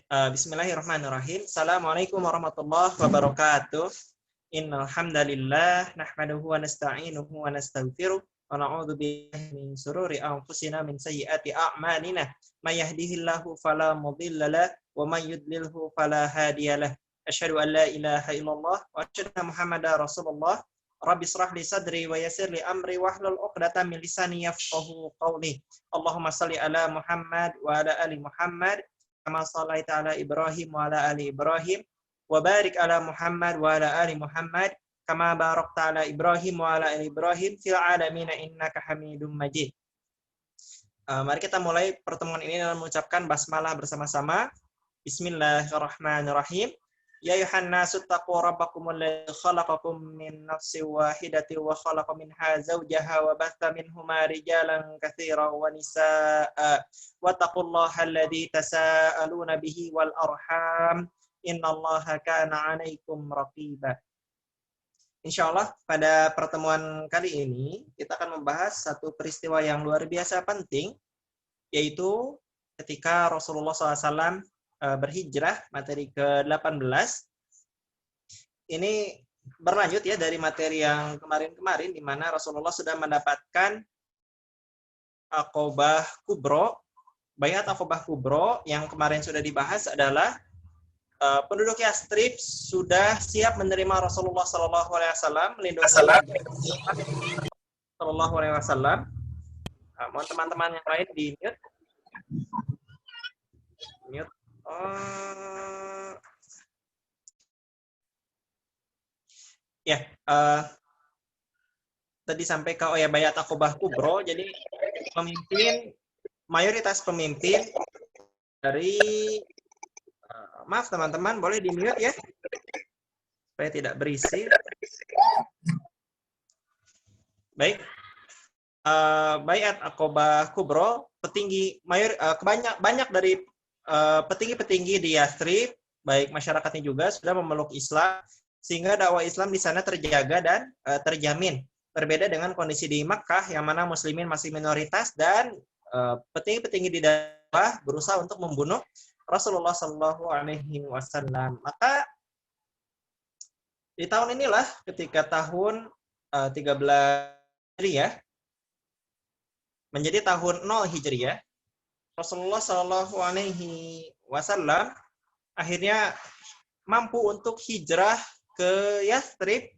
Bismillahirrahmanirrahim. Assalamualaikum warahmatullahi wabarakatuh. Innal hamdalillah nahmaduhu wa nasta'inuhu wa nastaghfiruh wa na'udzu billahi min shururi anfusina min sayyiati a'malina. May yahdihillahu fala mudilla lahu wa may yudlilhu fala hadiyalah. Asyhadu an la ilaha illallah wa asyhadu anna Muhammadar Rasulullah. Rabbi shrah li sadri wa yassir li amri wahlul 'uqdatam min lisani yafqahu qawli. Allahumma shalli ala Muhammad wa ala ali Muhammad kama shallaita ala Ibrahim wa ala ali Ibrahim wa barik ala Muhammad wa ala ali Muhammad kama barakta ala Ibrahim wa ala ali Ibrahim fil alamin innaka Hamidum Majid. Mari kita mulai pertemuan ini dengan mengucapkan basmalah bersama-sama. Bismillahirrahmanirrahim. Ya ayuhan nasu taqu rabbakumul ladzi khalaqakum min nafsin wahidatin wa khalaqa minha zawjaha wa batha minhuma rijalan katsiran wa nisaa'a wattaqullaha alladzi tasaaluna bihi wal arham innallaha kana 'alaikum raqiba. Insyaallah pada pertemuan kali ini kita akan membahas satu peristiwa yang luar biasa penting, yaitu ketika Rasulullah SAW berhijrah, materi ke-18. Ini berlanjut ya dari materi yang kemarin-kemarin, di mana Rasulullah sudah mendapatkan Aqobah Kubro. Baiat Aqobah Kubro yang kemarin sudah dibahas adalah penduduk Yastrib sudah siap menerima Rasulullah SAW, melindungi Sallallahu Alaihi Wasallam. Mohon teman-teman yang lain di mute. Tadi sampai ke Baiat Aqobah Kubro. Jadi mayoritas pemimpin dari maaf teman-teman, boleh di mute ya supaya tidak berisik. Baik. Baiat Aqobah Kubro, petinggi banyak dari petinggi-petinggi di Yastrib, baik masyarakatnya juga sudah memeluk Islam, sehingga dakwah Islam di sana terjaga dan terjamin. Berbeda dengan kondisi di Makkah yang mana muslimin masih minoritas dan petinggi-petinggi di dakwah berusaha untuk membunuh Rasulullah Shallallahu Alaihi Wasallam. Maka di tahun inilah ketika tahun 13 Hijriah menjadi tahun 0 Hijriah, Rasulullah Shallallahu Alaihi Wasallam akhirnya mampu untuk hijrah ke Yastrib.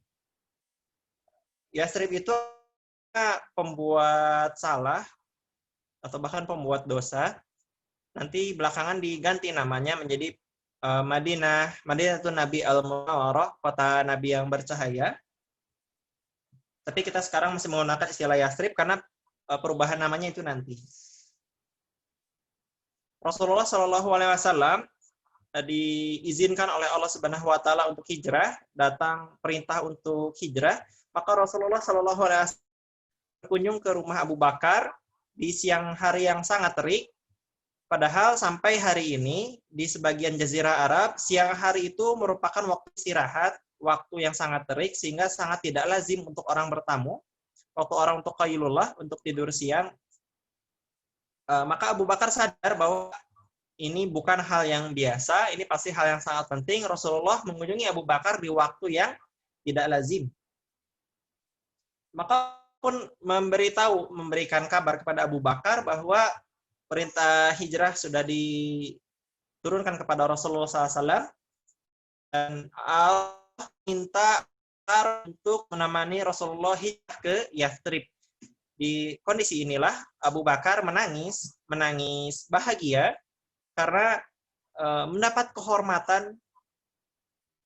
Yastrib itu pembuat salah atau bahkan pembuat dosa. Nanti belakangan diganti namanya menjadi Madinah. Madinah itu Nabi Al-Munawwarah, kota Nabi yang bercahaya. Tapi kita sekarang masih menggunakan istilah Yastrib karena perubahan namanya itu nanti. Rasulullah Shallallahu Alaihi Wasallam diizinkan oleh Allah Subhanahu Wa Taala untuk hijrah, datang perintah untuk hijrah, maka Rasulullah Shallallahu Alaihi Wasallam berkunjung ke rumah Abu Bakar di siang hari yang sangat terik. Padahal sampai hari ini di sebagian Jazirah Arab siang hari itu merupakan waktu istirahat, waktu yang sangat terik sehingga sangat tidak lazim untuk orang bertamu, waktu orang untuk qailullah, untuk tidur siang. Maka Abu Bakar sadar bahwa ini bukan hal yang biasa, ini pasti hal yang sangat penting. Rasulullah mengunjungi Abu Bakar di waktu yang tidak lazim. Maka pun memberikan kabar kepada Abu Bakar bahwa perintah hijrah sudah diturunkan kepada Rasulullah SAW dan Allah minta untuk menemani Rasulullah hijrah ke Yastrib. Di kondisi inilah Abu Bakar menangis bahagia karena mendapat kehormatan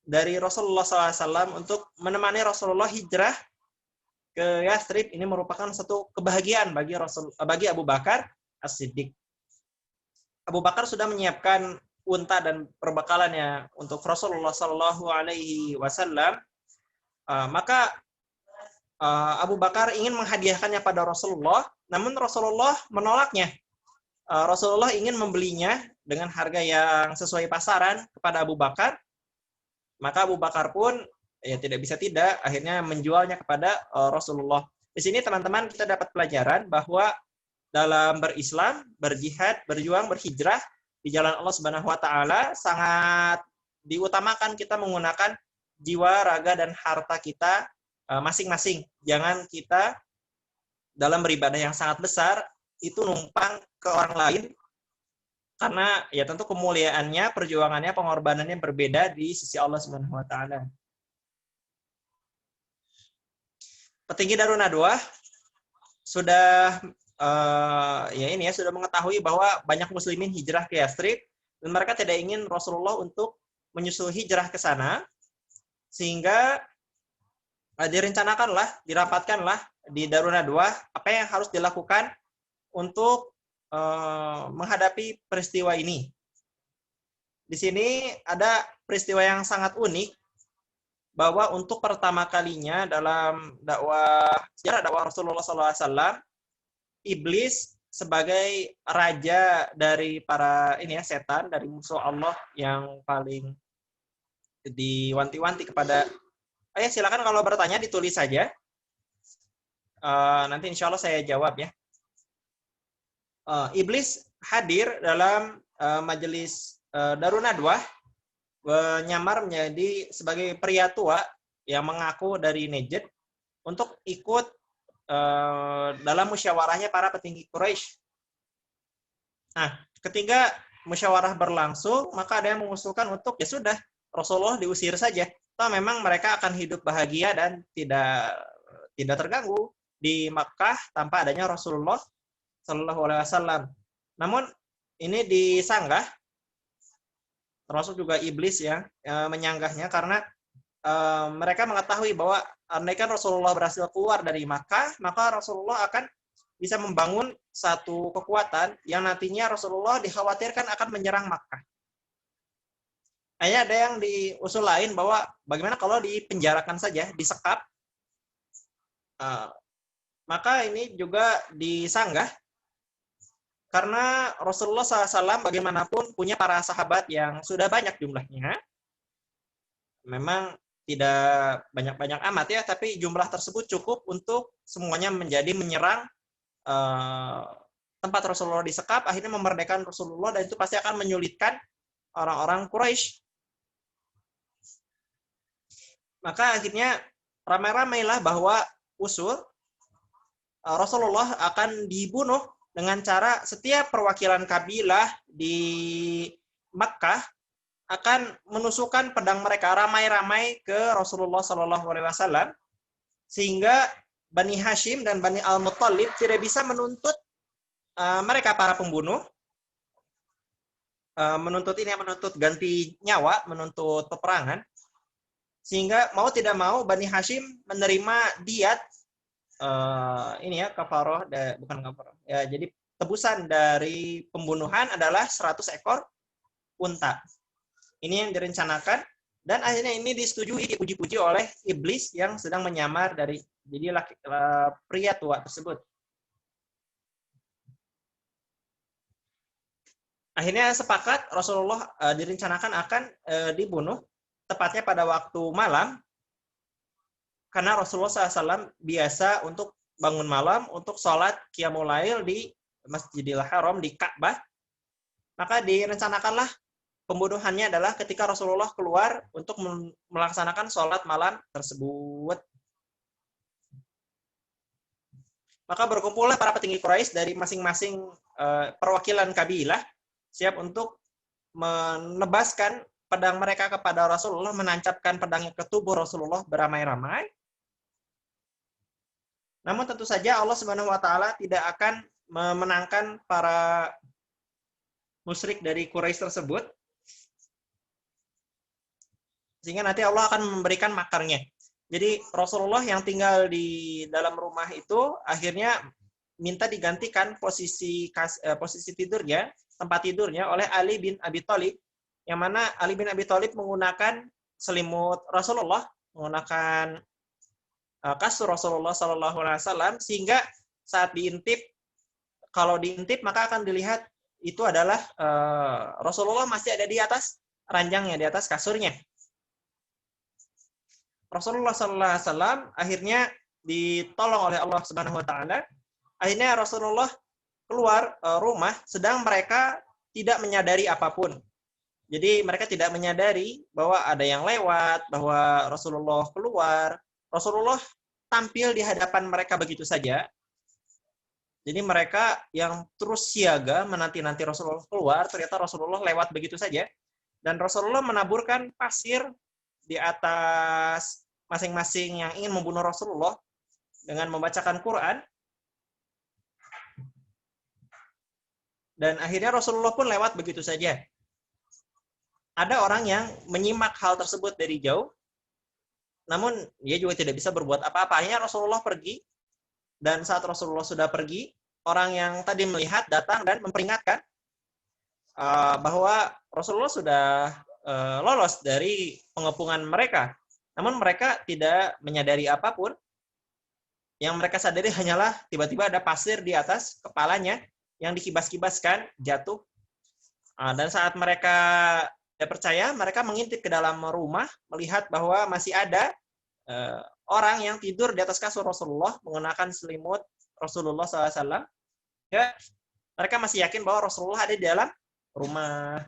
dari Rasulullah SAW untuk menemani Rasulullah hijrah ke Yastrib. Ini merupakan satu kebahagiaan bagi Abu Bakar As-Siddiq. Abu Bakar sudah menyiapkan unta dan perbekalannya untuk Rasulullah Shallallahu Alaihi Wasallam. Maka Abu Bakar ingin menghadiahkannya pada Rasulullah, namun Rasulullah menolaknya. Rasulullah ingin membelinya dengan harga yang sesuai pasaran kepada Abu Bakar. Maka Abu Bakar pun tidak bisa tidak, akhirnya menjualnya kepada Rasulullah. Di sini teman-teman kita dapat pelajaran bahwa dalam berislam, berjihad, berjuang, berhijrah, di jalan Allah Subhanahu wa taala, sangat diutamakan kita menggunakan jiwa, raga dan harta kita masing-masing. Jangan kita dalam beribadah yang sangat besar itu numpang ke orang lain, karena ya tentu kemuliaannya, perjuangannya, pengorbanannya berbeda di sisi Allah Subhanahu wa taala. Petinggi Darun Nadwah sudah sudah mengetahui bahwa banyak muslimin hijrah ke Yathrib dan mereka tidak ingin Rasulullah untuk menyusul hijrah ke sana, sehingga dirapatkanlah di Darun Nadwah apa yang harus dilakukan untuk menghadapi peristiwa ini. Di sini ada peristiwa yang sangat unik, bahwa untuk pertama kalinya dalam sejarah dakwah Rasulullah SAW, iblis sebagai raja dari para setan, dari musuh Allah yang paling diwanti-wanti kepada. Silakan kalau bertanya ditulis saja. Nanti insya Allah saya jawab ya. Iblis hadir dalam majelis Darun Nadwah, menyamar menjadi sebagai pria tua yang mengaku dari Najd untuk ikut dalam musyawarahnya para petinggi Quraisy. Nah, ketika musyawarah berlangsung, maka ada yang mengusulkan untuk ya sudah Rasulullah diusir saja. Toh memang mereka akan hidup bahagia dan tidak terganggu di Makkah tanpa adanya Rasulullah Shallallahu Alaihi Wasallam. Namun ini disanggah, termasuk juga iblis ya menyanggahnya, karena mereka mengetahui bahwa andaikan Rasulullah berhasil keluar dari Makkah, maka Rasulullah akan bisa membangun satu kekuatan yang nantinya Rasulullah dikhawatirkan akan menyerang Makkah. Hanya ada yang diusul lain bahwa bagaimana kalau dipenjarakan saja, disekap, maka ini juga disanggah. Karena Rasulullah SAW bagaimanapun punya para sahabat yang sudah banyak jumlahnya. Memang tidak banyak-banyak amat ya, tapi jumlah tersebut cukup untuk semuanya menyerang tempat Rasulullah disekap, akhirnya memerdekakan Rasulullah, dan itu pasti akan menyulitkan orang-orang Quraisy. Maka akhirnya ramai-ramailah bahwa usul Rasulullah akan dibunuh dengan cara setiap perwakilan kabilah di Makkah akan menusukkan pedang mereka ramai-ramai ke Rasulullah SAW, sehingga Bani Hashim dan Bani Al-Muttalib tidak bisa menuntut mereka para pembunuh, menuntut ganti nyawa, menuntut peperangan, sehingga mau tidak mau Bani Hashim menerima diat kafaroh, bukan kafaroh ya, jadi tebusan dari pembunuhan adalah 100 ekor unta. Ini yang direncanakan, dan akhirnya ini disetujui, dipuji-puji oleh iblis yang sedang menyamar jadi pria tua tersebut. Akhirnya sepakat, Rasulullah direncanakan akan dibunuh tepatnya pada waktu malam, karena Rasulullah SAW biasa untuk bangun malam untuk sholat Qiyamul Lail di Masjidil Haram, di Ka'bah. Maka direncanakanlah pembunuhannya adalah ketika Rasulullah keluar untuk melaksanakan sholat malam tersebut. Maka berkumpullah para petinggi Quraisy dari masing-masing perwakilan kabilah, siap untuk menebaskan pedang mereka kepada Rasulullah, menancapkan pedangnya ke tubuh Rasulullah beramai-ramai. Namun tentu saja Allah Subhanahu wa taala tidak akan memenangkan para musyrik dari Quraisy tersebut, sehingga nanti Allah akan memberikan makarnya. Jadi Rasulullah yang tinggal di dalam rumah itu akhirnya minta digantikan posisi tidurnya, tempat tidurnya, oleh Ali bin Abi Thalib, yang mana Ali bin Abi Thalib menggunakan selimut Rasulullah, menggunakan kasur Rasulullah SAW, sehingga saat diintip, kalau diintip maka akan dilihat itu adalah Rasulullah masih ada di atas ranjangnya, di atas kasurnya. Rasulullah SAW akhirnya ditolong oleh Allah Subhanahu Wa Taala. Akhirnya Rasulullah keluar rumah, sedang mereka tidak menyadari apapun. Jadi mereka tidak menyadari bahwa ada yang lewat, bahwa Rasulullah keluar. Rasulullah tampil di hadapan mereka begitu saja. Jadi mereka yang terus siaga menanti-nanti Rasulullah keluar, ternyata Rasulullah lewat begitu saja. Dan Rasulullah menaburkan pasir di atas masing-masing yang ingin membunuh Rasulullah dengan membacakan Quran. Dan akhirnya Rasulullah pun lewat begitu saja. Ada orang yang menyimak hal tersebut dari jauh, namun dia juga tidak bisa berbuat apa-apa. Akhirnya Rasulullah pergi, dan saat Rasulullah sudah pergi, orang yang tadi melihat datang dan memperingatkan bahwa Rasulullah sudah lolos dari pengepungan mereka. Namun mereka tidak menyadari apapun. Yang mereka sadari hanyalah tiba-tiba ada pasir di atas kepalanya yang dikibas-kibaskan, jatuh. Dan saat mereka tidak percaya, mereka mengintip ke dalam rumah, melihat bahwa masih ada orang yang tidur di atas kasur Rasulullah menggunakan selimut Rasulullah SAW. Ya, mereka masih yakin bahwa Rasulullah ada di dalam rumah.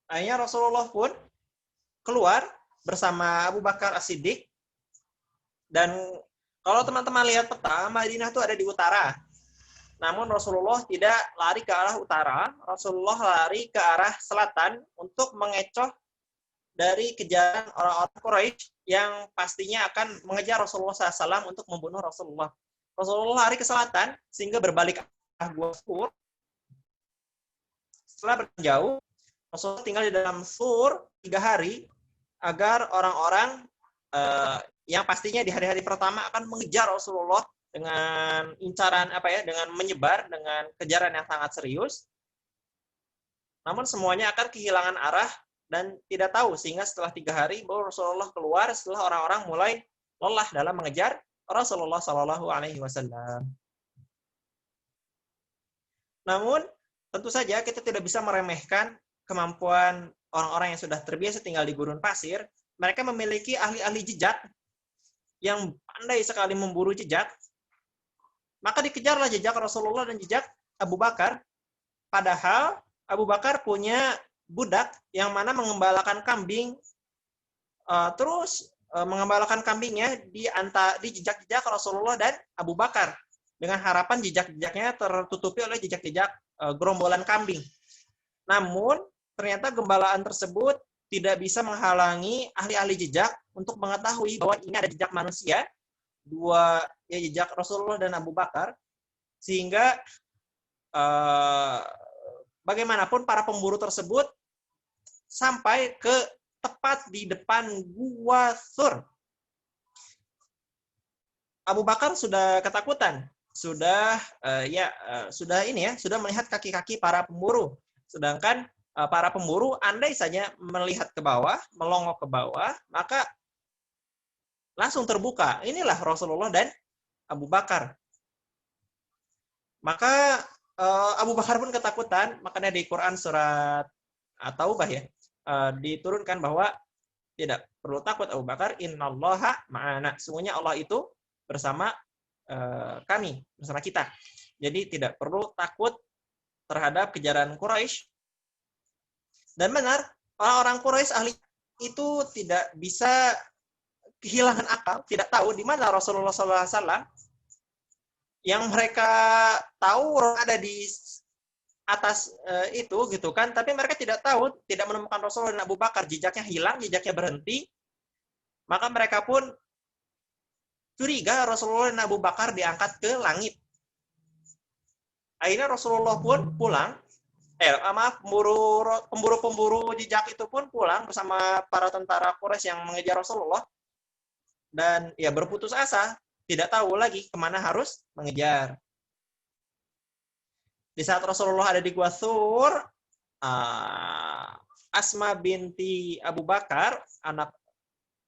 Akhirnya Rasulullah pun keluar bersama Abu Bakar As-Siddiq. Dan kalau teman-teman lihat peta, Madinah itu ada di utara. Namun Rasulullah tidak lari ke arah utara, Rasulullah lari ke arah selatan untuk mengecoh dari kejaran orang-orang Quraisy yang pastinya akan mengejar Rasulullah SAW untuk membunuh Rasulullah. Rasulullah lari ke selatan sehingga berbalik arah Gua Sur. Setelah berjauh, Rasulullah tinggal di dalam sur 3 hari agar orang-orang yang pastinya di hari-hari pertama akan mengejar Rasulullah dengan incaran dengan menyebar dengan kejaran yang sangat serius. Namun semuanya akan kehilangan arah dan tidak tahu, sehingga setelah 3 hari baru Rasulullah keluar setelah orang-orang mulai lelah dalam mengejar Rasulullah Shallallahu Alaihi Wasallam. Namun tentu saja kita tidak bisa meremehkan kemampuan orang-orang yang sudah terbiasa tinggal di gurun pasir. Mereka memiliki ahli-ahli jejak yang pandai sekali memburu jejak. Maka dikejarlah jejak Rasulullah dan jejak Abu Bakar. Padahal Abu Bakar punya budak yang mana mengembalakan kambing, terus mengembalakan kambingnya di jejak-jejak Rasulullah dan Abu Bakar, dengan harapan jejak-jejaknya tertutupi oleh jejak-jejak gerombolan kambing. Namun ternyata gembalaan tersebut tidak bisa menghalangi ahli-ahli jejak untuk mengetahui bahwa ini ada jejak manusia, jejak Rasulullah dan Abu Bakar, sehingga bagaimanapun para pemburu tersebut sampai ke tepat di depan Gua Sur. Abu Bakar sudah ketakutan, sudah melihat kaki-kaki para pemburu. Sedangkan para pemburu andai saja melihat ke bawah, melongok ke bawah, maka langsung terbuka. Inilah Rasulullah dan Abu Bakar. Maka Abu Bakar pun ketakutan, makanya di Quran surat At-Taubah diturunkan bahwa tidak perlu takut Abu Bakar, innallaha ma'ana. Sungguhnya Allah itu bersama kami, bersama kita. Jadi tidak perlu takut terhadap kejaran Quraisy. Dan benar, orang-orang Quraisy ahli itu tidak bisa kehilangan akal, tidak tahu di mana Rasulullah SAW. Yang mereka tahu ada di atas itu gitu kan, tapi mereka tidak tahu, tidak menemukan Rasulullah dan Abu Bakar, jejaknya hilang, jejaknya berhenti. Maka mereka pun curiga Rasulullah dan Abu Bakar diangkat ke langit. Akhirnya Rasulullah pun pulang. Pemburu-pemburu jejak itu pun pulang bersama para tentara Quraisy yang mengejar Rasulullah. Dan berputus asa, tidak tahu lagi kemana harus mengejar. Di saat Rasulullah ada di Gua Sur, Asma binti Abu Bakar, anak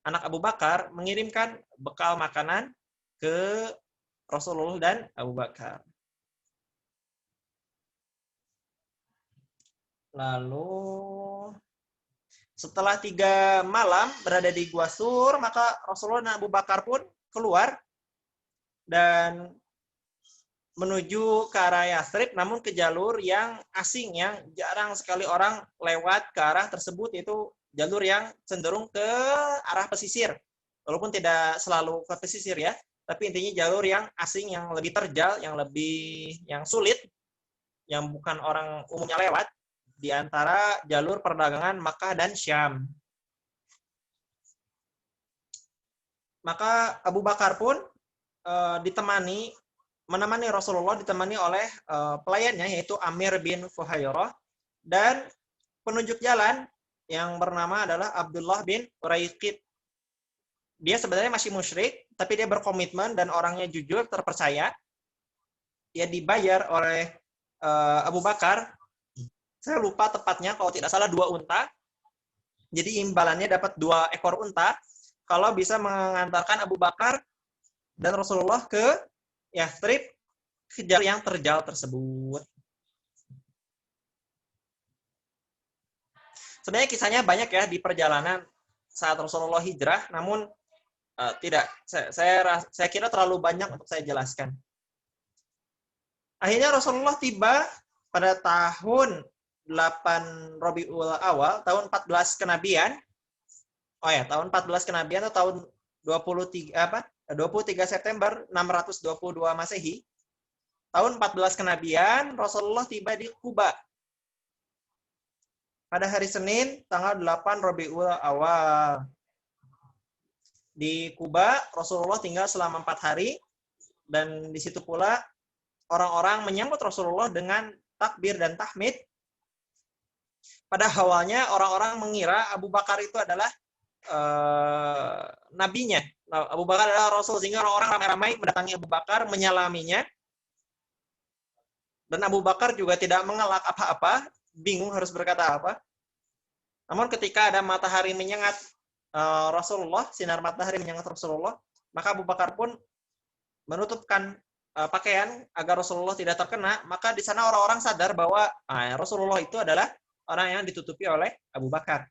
Abu Bakar, mengirimkan bekal makanan ke Rasulullah dan Abu Bakar. Lalu setelah 3 malam berada di Gua Sur, maka Rasulullah dan Abu Bakar pun keluar. Dan menuju ke arah Yathrib, namun ke jalur yang asing, yang jarang sekali orang lewat ke arah tersebut, yaitu jalur yang cenderung ke arah pesisir. Walaupun tidak selalu ke pesisir ya, tapi intinya jalur yang asing, yang lebih terjal, yang sulit, yang bukan orang umumnya lewat, di antara jalur perdagangan Makkah dan Syam. Maka Abu Bakar pun menemani Rasulullah, ditemani oleh pelayannya, yaitu Amir bin Fuhairah, dan penunjuk jalan yang bernama adalah Abdullah bin Uraiqid. Dia sebenarnya masih musyrik, tapi dia berkomitmen dan orangnya jujur, terpercaya. Dia dibayar oleh Abu Bakar, saya lupa tepatnya, kalau tidak salah 2 unta. Jadi imbalannya dapat 2 ekor unta kalau bisa mengantarkan Abu Bakar dan Rasulullah ke Yathrib, ke jalur yang terjal tersebut. Sebenarnya kisahnya banyak ya di perjalanan saat Rasulullah hijrah, namun tidak, saya kira terlalu banyak untuk saya jelaskan. Akhirnya Rasulullah tiba pada tahun 8 Rabiul Awal, tahun 14 kenabian. Oh ya, tahun 14 kenabian atau tahun 23 September 622 Masehi. Tahun 14 kenabian, Rasulullah tiba di Kuba. Pada hari Senin, tanggal 8 Rabiul Awal. Di Kuba, Rasulullah tinggal selama 4 hari, dan di situ pula orang-orang menyambut Rasulullah dengan takbir dan tahmid. Pada awalnya orang-orang mengira Abu Bakar itu adalah nabinya. Abu Bakar adalah Rasul, sehingga orang-orang ramai-ramai mendatangi Abu Bakar, menyalaminya. Dan Abu Bakar juga tidak mengelak apa-apa, bingung harus berkata apa. Namun ketika ada matahari menyengat Rasulullah, sinar matahari menyengat Rasulullah, maka Abu Bakar pun menutupkan pakaian agar Rasulullah tidak terkena. Maka di sana orang-orang sadar bahwa Rasulullah itu adalah orang yang ditutupi oleh Abu Bakar.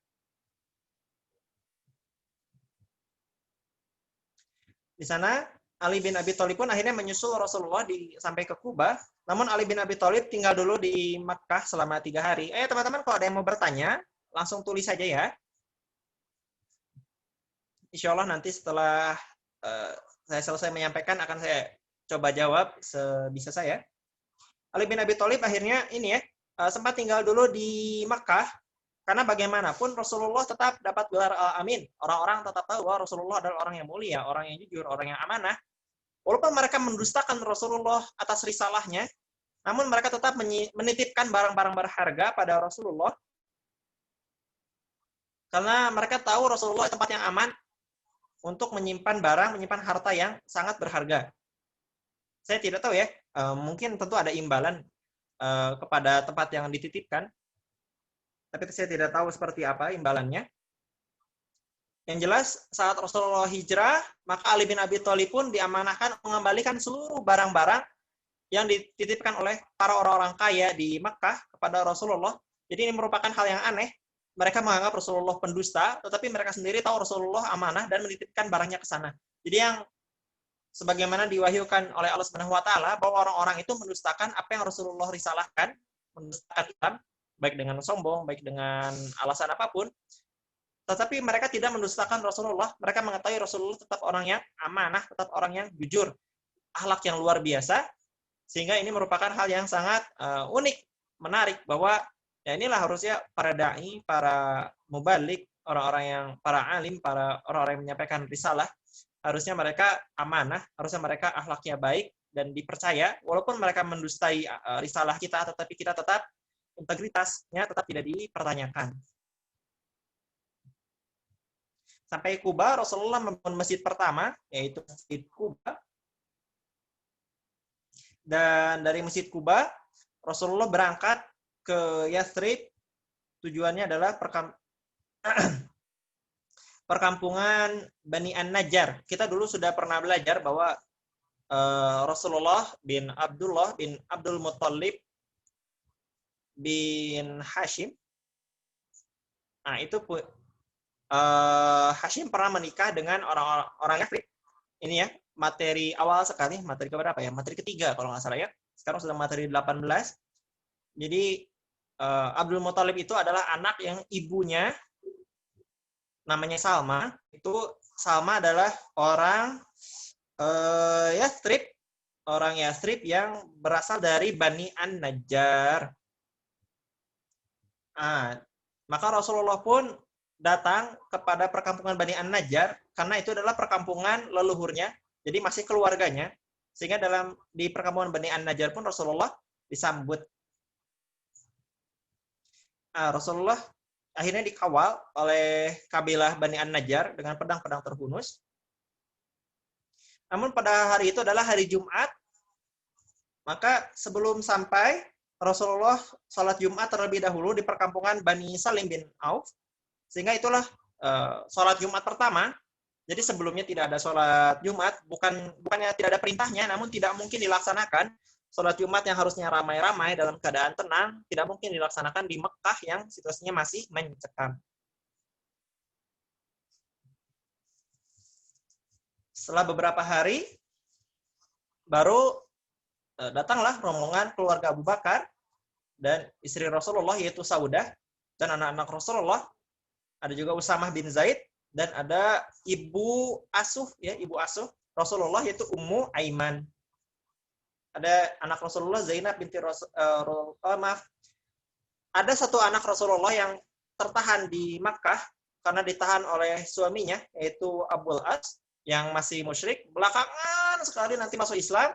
Di sana Ali bin Abi Thalib pun akhirnya menyusul Rasulullah sampai ke Kuba. Namun Ali bin Abi Thalib tinggal dulu di Makkah selama 3 hari. Teman-teman, kalau ada yang mau bertanya, langsung tulis saja ya. Insya Allah nanti setelah saya selesai menyampaikan, akan saya coba jawab sebisa saya. Ali bin Abi Thalib akhirnya sempat tinggal dulu di Makkah, karena bagaimanapun Rasulullah tetap dapat gelar Al-Amin. Orang-orang tetap tahu bahwa Rasulullah adalah orang yang mulia, orang yang jujur, orang yang amanah. Walaupun mereka mendustakan Rasulullah atas risalahnya, namun mereka tetap menitipkan barang-barang berharga pada Rasulullah. Karena mereka tahu Rasulullah tempat yang aman untuk menyimpan barang, menyimpan harta yang sangat berharga. Saya tidak tahu ya, mungkin tentu ada imbalan kepada tempat yang dititipkan, tapi saya tidak tahu seperti apa imbalannya. Yang jelas, saat Rasulullah hijrah, maka Ali bin Abi Thalib pun diamanahkan mengembalikan seluruh barang-barang yang dititipkan oleh para orang-orang kaya di Makkah kepada Rasulullah. Jadi ini merupakan hal yang aneh. Mereka menganggap Rasulullah pendusta, tetapi mereka sendiri tahu Rasulullah amanah dan menitipkan barangnya ke sana. Jadi yang sebagaimana diwahyukan oleh Allah Subhanahu wa taala, bahwa orang-orang itu mendustakan apa yang Rasulullah risalahkan, mendustakan Islam, baik dengan sombong, baik dengan alasan apapun. Tetapi mereka tidak mendustakan Rasulullah. Mereka mengetahui Rasulullah tetap orang yang amanah, tetap orang yang jujur, akhlak yang luar biasa. Sehingga ini merupakan hal yang sangat unik, menarik, bahwa ya inilah harusnya para dai, para mubalik, para alim, para orang-orang yang menyampaikan risalah, harusnya mereka amanah, harusnya mereka akhlaknya baik dan dipercaya, walaupun mereka mendustai risalah kita, tetapi kita tetap integritasnya tetap tidak dipertanyakan. Sampai Kuba, Rasulullah membangun masjid pertama, yaitu Masjid Kuba. Dan dari Masjid Kuba, Rasulullah berangkat ke Yathrib. Tujuannya adalah perkampungan Bani An-Najjar. Kita dulu sudah pernah belajar bahwa Rasulullah bin Abdullah bin Abdul Muttalib bin Hashim. Nah, itu Hashim pernah menikah dengan orang Yathrib. Ini ya, materi awal sekali, materi keberapa ya? Materi ketiga kalau nggak salah ya. Sekarang sudah materi 18. Jadi Abdul Muthalib itu adalah anak yang ibunya namanya Salma. Itu Salma adalah orang Yastrib, orang Yastrib yang berasal dari Bani An-Najjar. Maka Rasulullah pun datang kepada perkampungan Bani An-Najjar karena itu adalah perkampungan leluhurnya, jadi masih keluarganya. Sehingga di perkampungan Bani An-Najjar pun Rasulullah disambut. Rasulullah akhirnya dikawal oleh kabilah Bani An-Najjar dengan pedang-pedang terhunus. Namun pada hari itu adalah hari Jumat, maka sebelum sampai, Rasulullah sholat Jumat terlebih dahulu di perkampungan Bani Salim bin Auf, sehingga itulah sholat Jumat pertama. Jadi sebelumnya tidak ada sholat Jumat, bukannya tidak ada perintahnya, namun tidak mungkin dilaksanakan. Sholat Jumat yang harusnya ramai-ramai dalam keadaan tenang, tidak mungkin dilaksanakan di Mekah yang situasinya masih mencekam. Setelah beberapa hari, baru datanglah rombongan keluarga Abu Bakar dan istri Rasulullah yaitu Saudah, dan anak-anak Rasulullah, ada juga Usamah bin Zaid, dan ada ibu asuh Rasulullah yaitu Ummu Aiman. Ada anak Rasulullah Zainab binti ada satu anak Rasulullah yang tertahan di Makkah karena ditahan oleh suaminya yaitu Abul As yang masih musyrik. Belakangan sekali nanti masuk Islam.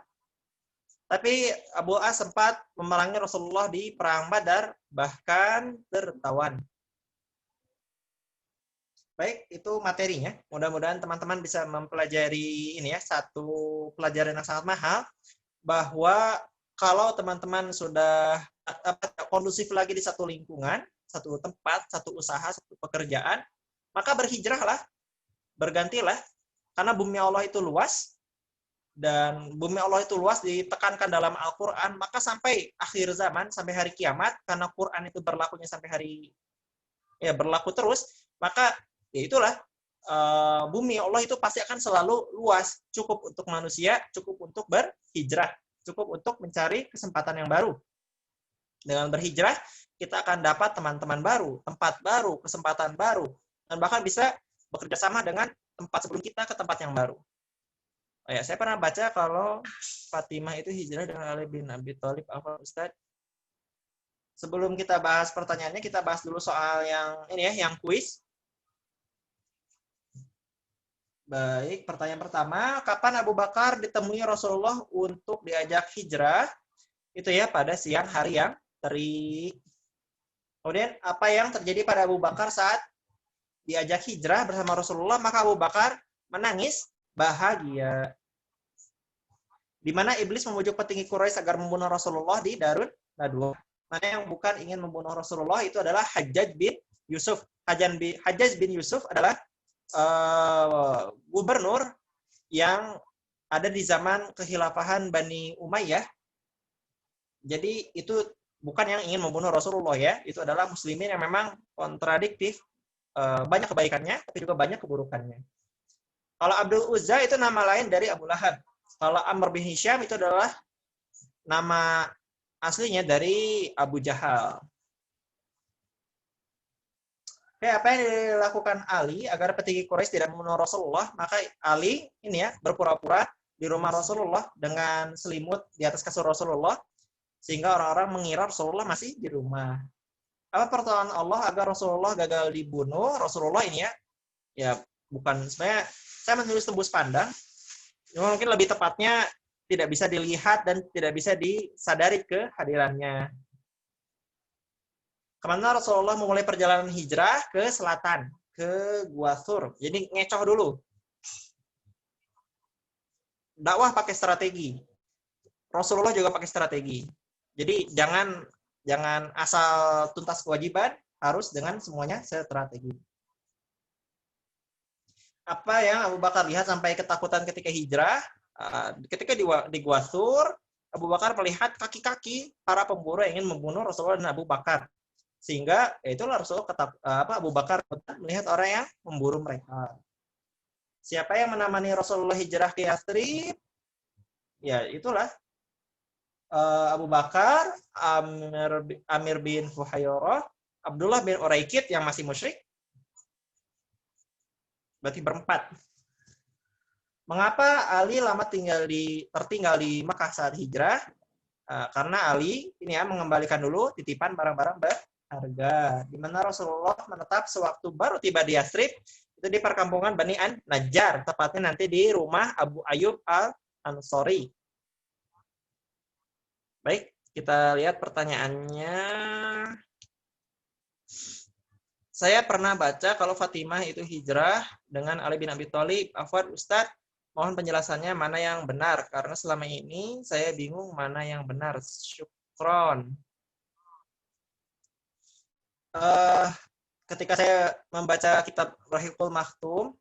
Tapi Abu As sempat memerangi Rasulullah di perang Badar, bahkan tertawan. Baik, itu materinya. Mudah-mudahan teman-teman bisa mempelajari ini ya, satu pelajaran yang sangat mahal, bahwa kalau teman-teman sudah kondusif lagi di satu lingkungan, satu tempat, satu usaha, satu pekerjaan, maka berhijrahlah, bergantilah, karena bumi Allah itu luas, dan bumi Allah itu luas ditekankan dalam Al-Quran, maka sampai akhir zaman, sampai hari kiamat, karena Quran itu berlakunya sampai hari, ya berlaku terus, maka ya itulah, bumi Allah itu pasti akan selalu luas, cukup untuk manusia, cukup untuk berhijrah, cukup untuk mencari kesempatan yang baru. Dengan berhijrah, kita akan dapat teman-teman baru, tempat baru, kesempatan baru, dan bahkan bisa bekerja sama dengan tempat sebelum kita ke tempat yang baru. Ya, saya pernah baca kalau Fatimah itu hijrah dengan Ali bin Abi Thalib. Apa Ustaz? Sebelum kita bahas pertanyaannya, kita bahas dulu soal yang ini ya, yang kuis. Baik, pertanyaan pertama, kapan Abu Bakar ditemui Rasulullah untuk diajak hijrah? Itu ya, pada siang hari yang terik. Kemudian, apa yang terjadi pada Abu Bakar saat diajak hijrah bersama Rasulullah? Maka Abu Bakar menangis bahagia. Di mana iblis memujuk petinggi Quraisy agar membunuh Rasulullah di Darun Nadwa. Mana yang bukan ingin membunuh Rasulullah itu adalah Hajjaj bin Yusuf. Hajjaj bin Yusuf adalah gubernur yang ada di zaman kekhilafahan Bani Umayyah. Jadi itu bukan yang ingin membunuh Rasulullah ya, itu adalah muslimin yang memang kontradiktif, banyak kebaikannya tapi juga banyak keburukannya. Kalau Abdul Uzza itu nama lain dari Abu Lahab. Kalau Amr bin Hisham itu adalah nama aslinya dari Abu Jahal. Oke, apa yang dilakukan Ali agar petinggi Quraisy tidak membunuh Rasulullah? Maka Ali ini ya berpura-pura di rumah Rasulullah dengan selimut di atas kasur Rasulullah sehingga orang-orang mengira Rasulullah masih di rumah. Apa pertolongan Allah agar Rasulullah gagal dibunuh? Rasulullah ini ya bukan, sebenarnya saya menulis tembus pandang. Mungkin lebih tepatnya tidak bisa dilihat dan tidak bisa disadari kehadirannya. Kemana Rasulullah memulai perjalanan hijrah? Ke selatan, ke Gua Thur. Jadi ngecoh dulu. Dakwah pakai strategi. Rasulullah juga pakai strategi. Jadi jangan asal tuntas kewajiban, harus dengan semuanya strategi. Apa yang Abu Bakar lihat sampai ketakutan ketika hijrah? Ketika di Gua Thur, Abu Bakar melihat kaki-kaki para pemburu yang ingin membunuh Rasulullah dan Abu Bakar. Sehingga itulah Rasulullah Abu Bakar melihat orang yang memburu mereka. Siapa yang menemani Rasulullah hijrah ke Yathrib? Ya itulah Abu Bakar, Amir bin Fuhayrah, Abdullah bin Uraikid yang masih musyrik. Berarti berempat. Mengapa Ali lama tertinggal di Mekah saat hijrah? Karena Ali ini ya mengembalikan dulu titipan barang-barang berharga. Di mana Rasulullah menetap sewaktu baru tiba di Yatsrib, itu di perkampungan Bani Najjar, tepatnya nanti di rumah Abu Ayyub Al-Ansori. Baik, kita lihat pertanyaannya. Saya pernah baca kalau Fatimah itu hijrah dengan Ali bin Abi Thalib. Afwan Ustadz, mohon penjelasannya mana yang benar, karena selama ini saya bingung mana yang benar. Syukron. Ketika saya membaca kitab Rahiqul Maktum,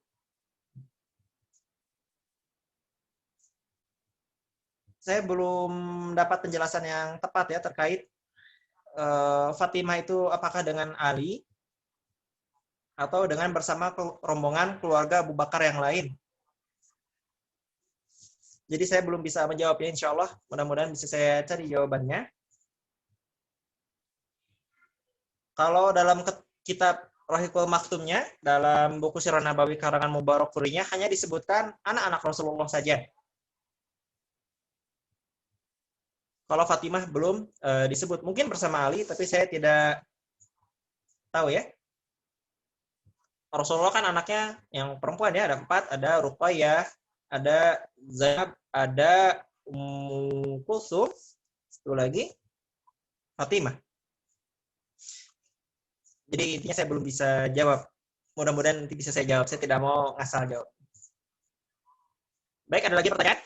saya belum dapat penjelasan yang tepat ya terkait Fatimah itu apakah dengan Ali atau dengan bersama rombongan keluarga Abu Bakar yang lain. Jadi saya belum bisa menjawabnya, insya Allah. Mudah-mudahan bisa saya cari jawabannya. Kalau dalam kitab Rahiqul Maktumnya, dalam buku Sirah Nabawi karangan Mubarakfurinya, hanya disebutkan anak-anak Rasulullah saja. Kalau Fatimah belum disebut. Mungkin bersama Ali, tapi saya tidak tahu ya. Rasulullah kan anaknya yang perempuan ya, ada 4, ada Ruqayyah, ada Zainab, ada Ummu Kulsum, satu lagi Fatimah. Jadi intinya saya belum bisa jawab. Mudah-mudahan nanti bisa saya jawab. Saya tidak mau ngasal jawab. Baik, ada lagi pertanyaan?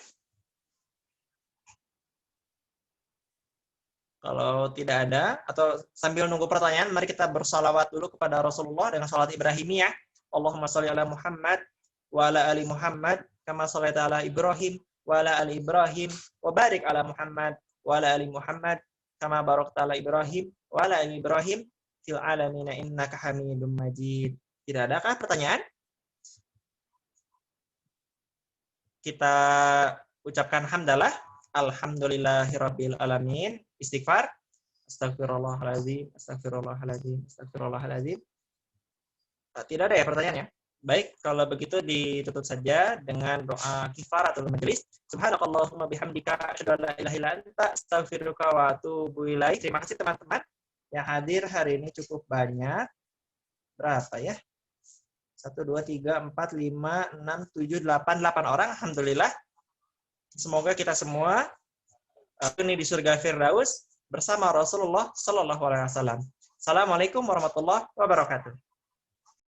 Kalau tidak ada, atau sambil nunggu pertanyaan, mari kita bersalawat dulu kepada Rasulullah dengan salat Ibrahimiyah. Allahumma sholli ala Muhammad wa ala ali Muhammad kama shallaita ala Ibrahim wa ala ali Ibrahim wa barik ala Muhammad wa ala ali Muhammad kama barakta ala Ibrahim wa ala ali Ibrahim fil alamin innaka Hamidum Majid. Tidak adakah pertanyaan? Kita ucapkan hamdalah. Alhamdulillahirabbil alamin. Istighfar. Astagfirullahaladzim, astagfirullahaladzim, astagfirullahaladzim. Tidak ada ya pertanyaannya? Baik, kalau begitu ditutup saja dengan doa kifaratul majelis. Subhanakallahumma bihamdika asyhadu an la ilaha illa anta astaghfiruka wa atubu ilaik. Terima kasih teman-teman yang hadir hari ini cukup banyak. Berapa ya? 1, 2, 3, 4, 5, 6, 7, 8 orang. Alhamdulillah. Semoga kita semua ini di surga Firdaus bersama Rasulullah Sallallahu Alaihi Wasallam. Assalamualaikum warahmatullahi wabarakatuh.